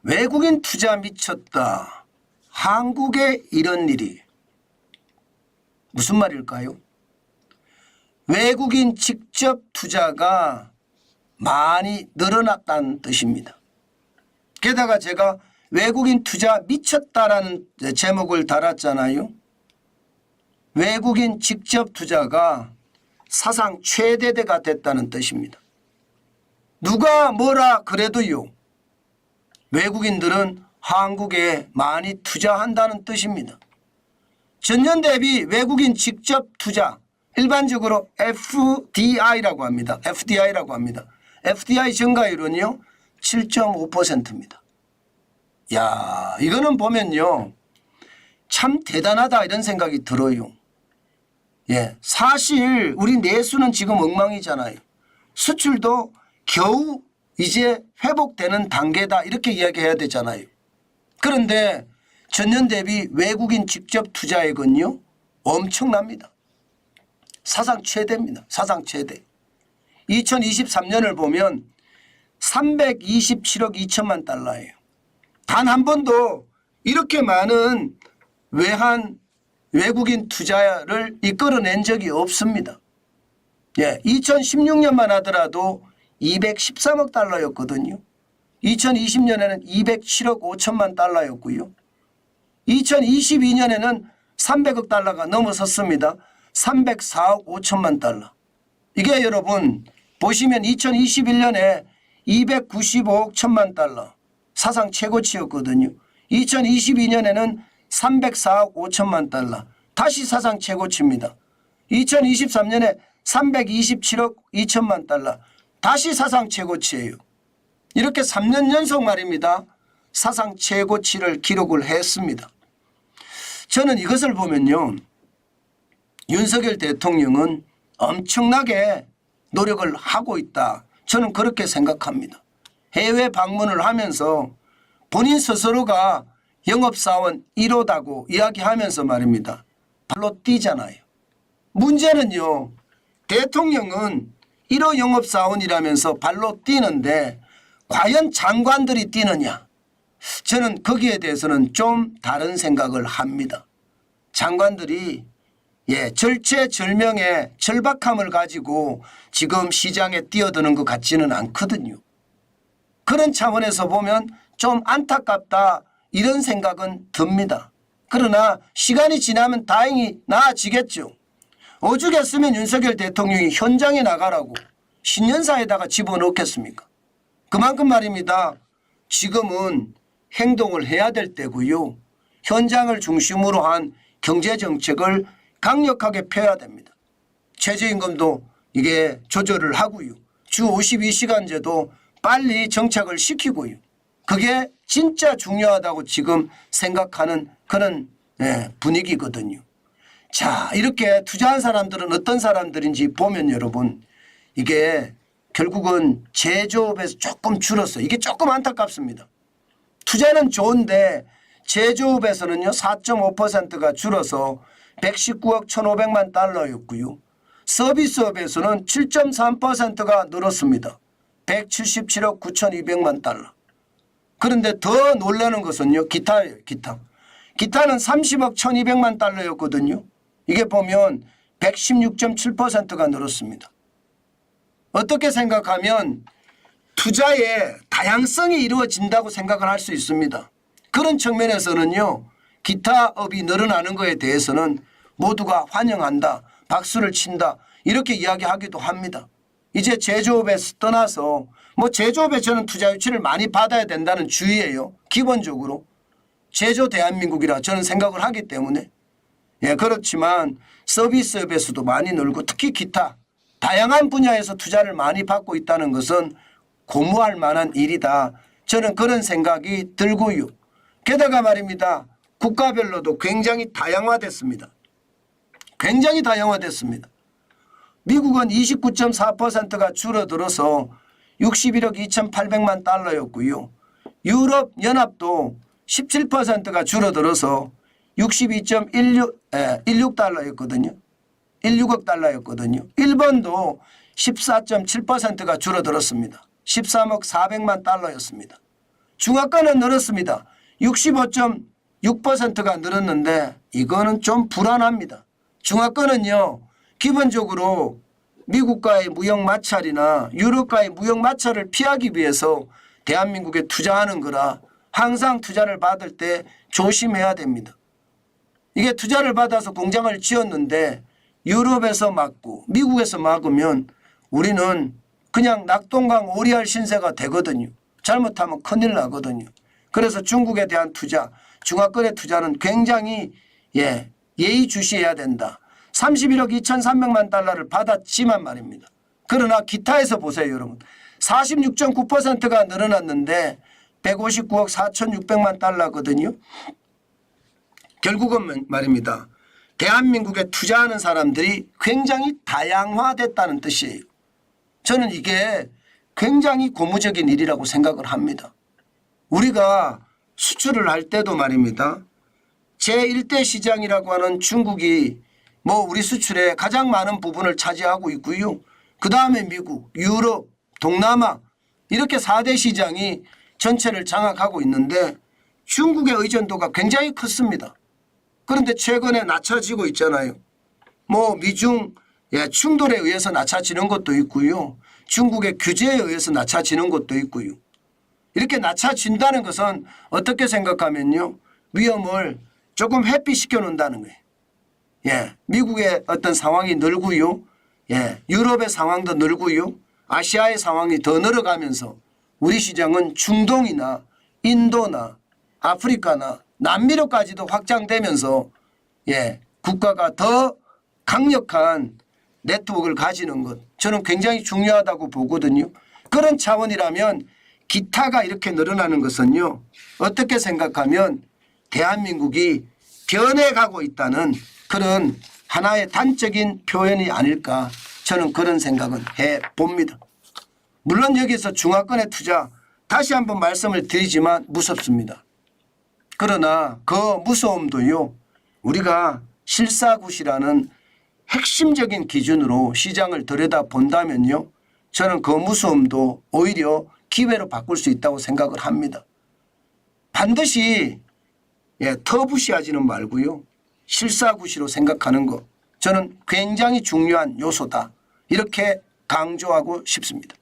외국인 투자 미쳤다. 한국에 이런 일이. 무슨 말일까요? 외국인 직접 투자가 많이 늘어났다는 뜻입니다. 게다가 제가 외국인 투자 미쳤다라는 제목을 달았잖아요. 외국인 직접 투자가 사상 최대대가 됐다는 뜻입니다. 누가 뭐라 그래도요, 외국인들은 한국에 많이 투자한다는 뜻입니다. 전년 대비 외국인 직접 투자, 일반적으로 FDI라고 합니다. FDI 증가율은요 7.5%입니다. 야, 이거는 보면요 참 대단하다 이런 생각이 들어요. 예, 사실 우리 내수는 지금 엉망이잖아요. 수출도 겨우 이제 회복되는 단계다 이렇게 이야기해야 되잖아요. 그런데 전년 대비 외국인 직접 투자액은요 엄청납니다. 사상 최대입니다. 사상 최대. 2023년을 보면 327억 2천만 달러예요. 단 한 번도 이렇게 많은 외국인 투자를 이끌어낸 적이 없습니다. 예, 2016년만 하더라도 213억 달러였거든요. 2020년에는 207억 5천만 달러였고요. 2022년에는 300억 달러가 넘어섰습니다. 304억 5천만 달러. 이게 여러분 보시면 2021년에 295억 1천만 달러 사상 최고치였거든요. 2022년에는 304억 5천만 달러 다시 사상 최고치입니다. 2023년에 327억 2천만 달러 다시 사상 최고치예요. 이렇게 3년 연속 말입니다. 사상 최고치를 기록을 했습니다. 저는 이것을 보면요, 윤석열 대통령은 엄청나게 노력을 하고 있다. 저는 그렇게 생각합니다. 해외 방문을 하면서 본인 스스로가 영업사원 1호다고 이야기하면서 말입니다. 발로 뛰잖아요. 문제는요, 대통령은 1호 영업사원이라면서 발로 뛰는데 과연 장관들이 뛰느냐? 저는 거기에 대해서는 좀 다른 생각을 합니다. 장관들이 절체절명의 절박함을 가지고 지금 시장에 뛰어드는 것 같지는 않거든요. 그런 차원에서 보면 좀 안타깝다 이런 생각은 듭니다. 그러나 시간이 지나면 다행히 나아지겠죠. 오죽했으면 윤석열 대통령이 현장에 나가라고 신년사에다가 집어넣겠습니까? 그만큼 말입니다. 지금은 행동을 해야 될 때고요. 현장을 중심으로 한 경제정책을 강력하게 펴야 됩니다. 최저임금도 이게 조절을 하고요. 주 52시간제도 빨리 정착을 시키고요. 그게 진짜 중요하다고 지금 생각하는 그런 분위기거든요. 자, 이렇게 투자한 사람들은 어떤 사람들인지 보면 여러분 이게 결국은 제조업에서 조금 줄었어요. 이게 조금 안타깝습니다. 투자는 좋은데 제조업에서는요 4.5%가 줄어서 119억 1,500만 달러였고요. 서비스업에서는 7.3%가 늘었습니다. 177억 9,200만 달러. 그런데 더 놀라는 것은요 기타예요. 기타는 30억 1,200만 달러였거든요. 이게 보면 116.7%가 늘었습니다. 어떻게 생각하면 투자의 다양성이 이루어진다고 생각을 할 수 있습니다. 그런 측면에서는요 기타업이 늘어나는 것에 대해서는 모두가 환영한다, 박수를 친다 이렇게 이야기하기도 합니다. 이제 제조업에서 떠나서 제조업에 저는 투자 유치를 많이 받아야 된다는 주의예요. 기본적으로 제조 대한민국이라 저는 생각을 하기 때문에. 그렇지만 서비스업에서도 많이 늘고 특히 기타 다양한 분야에서 투자를 많이 받고 있다는 것은 고무할 만한 일이다. 저는 그런 생각이 들고요. 게다가 말입니다. 국가별로도 굉장히 다양화됐습니다. 굉장히 다양화됐습니다. 미국은 29.4%가 줄어들어서 61억 2,800만 달러였고요. 유럽 연합도 17%가 줄어들어서 62.16 달러였거든요. 16억 달러였거든요. 일본도 14.7%가 줄어들었습니다. 13억 400만 달러였습니다. 중화권은 늘었습니다. 65.6%가 늘었는데 이거는 좀 불안합니다. 중화권은요 기본적으로 미국과의 무역 마찰이나 유럽과의 무역 마찰을 피하기 위해서 대한민국에 투자하는 거라 항상 투자를 받을 때 조심해야 됩니다. 이게 투자를 받아서 공장을 지었는데 유럽에서 막고 미국에서 막으면 우리는 그냥 낙동강 오리알 신세가 되거든요. 잘못하면 큰일 나거든요. 그래서 중국에 대한 투자, 중화권의 투자는 굉장히 예의주시해야 된다. 31억 2,300만 달러를 받았지만 말입니다. 그러나 기타에서 보세요 여러분. 46.9%가 늘어났는데 159억 4,600만 달러거든요. 결국은 말입니다. 대한민국에 투자하는 사람들이 굉장히 다양화됐다는 뜻이에요. 저는 이게 굉장히 고무적인 일이라고 생각을 합니다. 우리가 수출을 할 때도 말입니다. 제1대 시장이라고 하는 중국이 우리 수출의 가장 많은 부분을 차지하고 있고요. 그 다음에 미국, 유럽, 동남아 이렇게 4대 시장이 전체를 장악하고 있는데 중국의 의존도가 굉장히 컸습니다. 그런데 최근에 낮춰지고 있잖아요. 미중 충돌에 의해서 낮춰지는 것도 있고요. 중국의 규제에 의해서 낮춰지는 것도 있고요. 이렇게 낮춰진다는 것은 어떻게 생각하면요. 위험을 조금 회피시켜 놓는다는 거예요. 미국의 어떤 상황이 늘고요. 유럽의 상황도 늘고요. 아시아의 상황이 더 늘어가면서 우리 시장은 중동이나 인도나 아프리카나 남미로까지도 확장되면서 국가가 더 강력한 네트워크를 가지는 것 저는 굉장히 중요하다고 보거든요. 그런 차원이라면 기타가 이렇게 늘어나는 것은요. 어떻게 생각하면 대한민국이 변해가고 있다는 그런 하나의 단적인 표현이 아닐까 저는 그런 생각은 해봅니다. 물론 여기서 중화권의 투자 다시 한번 말씀을 드리지만 무섭습니다. 그러나 그 무서움도요. 우리가 실사굿이라는 핵심적인 기준으로 시장을 들여다본다면요. 저는 그 무서움도 오히려 기회로 바꿀 수 있다고 생각을 합니다. 반드시 터부시하지는 말고요. 실사굿이로 생각하는 것 저는 굉장히 중요한 요소다. 이렇게 강조하고 싶습니다.